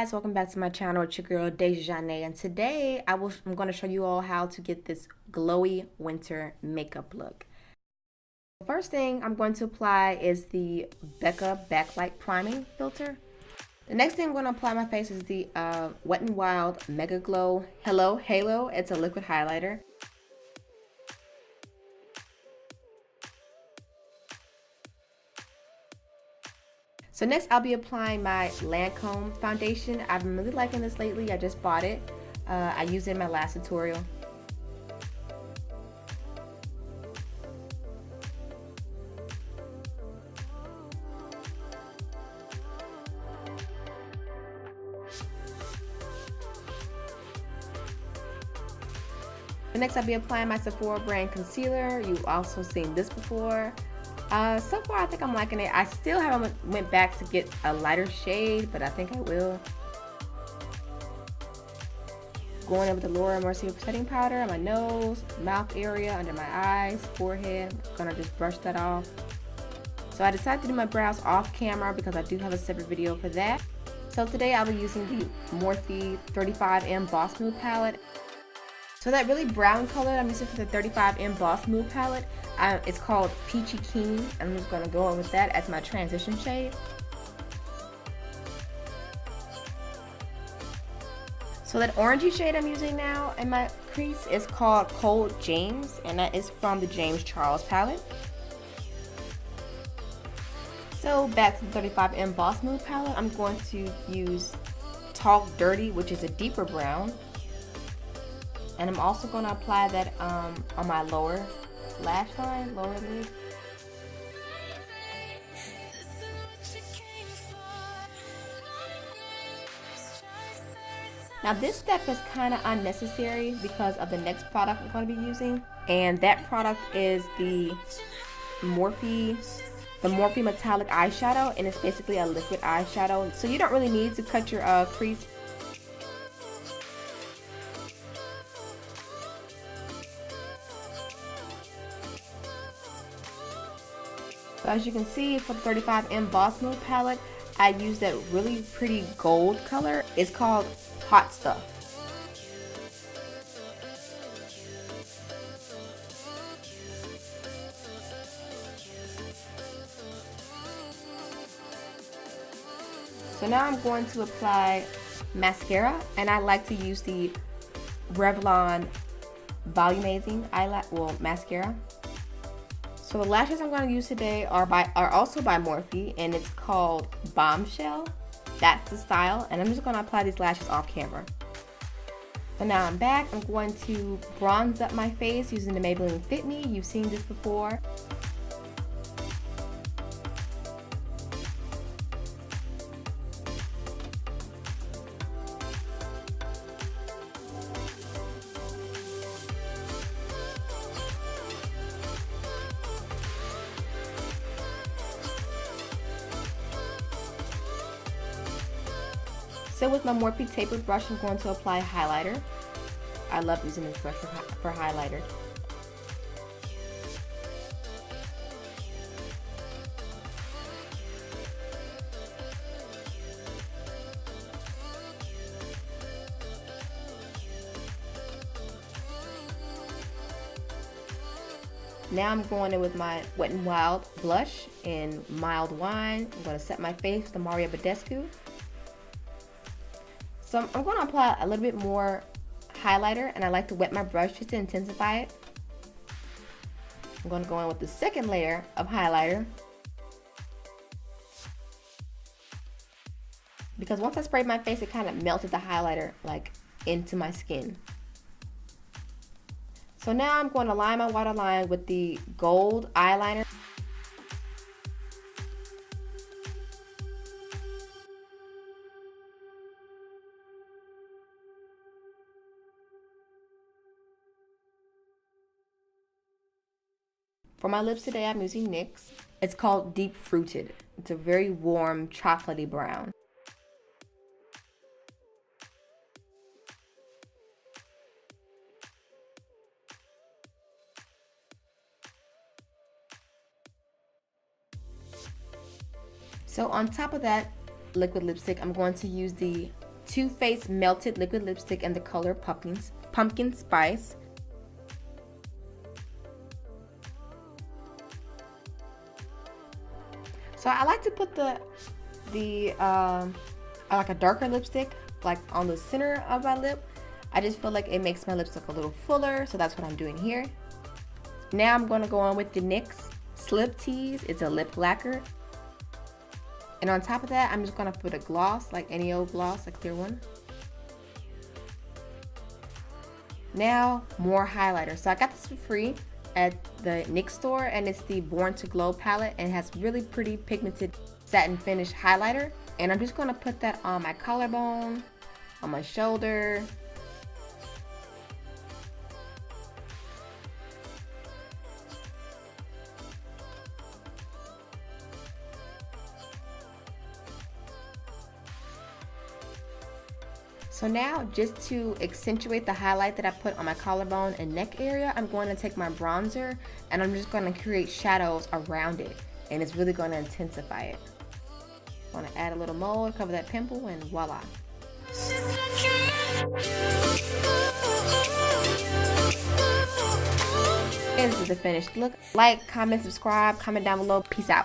guys, welcome back to my channel. It's your girl deja.zhane, and today I'm going to show you all how to get this glowy winter makeup look. The first thing I'm going to apply is the Becca Backlight Priming Filter. The next thing I'm going to apply on my face is the Wet n Wild Mega Glow Hello Halo. It's a liquid highlighter. So next I'll be applying my Lancome foundation. I've been really liking this lately. I just bought it. I used it in my last tutorial. Next I'll be applying my Sephora brand concealer. You've also seen this before. So far I think I'm liking it. I still haven't went back to get a lighter shade, but I think I will. Going in with the Laura Mercier setting powder on my nose, mouth area, under my eyes, forehead. I'm gonna just brush that off. So I decided to do my brows off camera because I do have a separate video for that. So today I'll be using the Morphe 35M Boss Move palette. So that really brown color I'm using for the 35M Boss Move palette, it's called Peachy Keen. I'm just going to go in with that as my transition shade. So that orangey shade I'm using now in my crease is called Cold James, and that is from the James Charles palette. So back to the 35M Boss Move palette, I'm going to use Talk Dirty, which is a deeper brown. And I'm also going to apply that on my lower lash line, lower lid. Now this step is kind of unnecessary because of the next product I'm going to be using. And that product is the Morphe Metallic Eyeshadow, and it's basically a liquid eyeshadow. So you don't really need to cut your crease. So as you can see, for the 35M Boss Move palette, I used that really pretty gold color. It's called Hot Stuff. So now I'm going to apply mascara, and I like to use the Revlon Volumizing mascara. So the lashes I'm going to use today are also by Morphe, and it's called Bombshell. That's the style, and I'm just going to apply these lashes off camera. So now I'm back. I'm going to bronze up my face using the Maybelline Fit Me. You've seen this before. So with my Morphe tapered brush, I'm going to apply highlighter. I love using this brush for highlighter. Now I'm going in with my Wet n Wild blush in Mild Wine. I'm going to set my face with the Mario Badescu. So I'm going to apply a little bit more highlighter, and I like to wet my brush just to intensify it. I'm going to go in with the second layer of highlighter, because once I sprayed my face, it kind of melted the highlighter like into my skin. So now I'm going to line my waterline with the gold eyeliner. For my lips today, I'm using NYX. It's called Deep Fruited. It's a very warm, chocolatey brown. So on top of that liquid lipstick, I'm going to use the Too Faced Melted Liquid Lipstick in the color Pumpkin Spice. So I like to put like a darker lipstick like on the center of my lip. I just feel like it makes my lips look a little fuller, so that's what I'm doing here. Now I'm going to go on with the NYX Slip Tease. It's a lip lacquer. And on top of that, I'm just going to put a gloss, like any old gloss, a clear one. Now, more highlighter. So I got this for free at the NYX store, and it's the Born to Glow palette, and it has really pretty pigmented satin finish highlighter. And I'm just going to put that on my collarbone, on my shoulder. So now, just to accentuate the highlight that I put on my collarbone and neck area, I'm going to take my bronzer and I'm just going to create shadows around it, and it's really going to intensify it. I'm going to add a little mold, cover that pimple, and voila. This is the finished look. Like, comment, subscribe, comment down below. Peace out.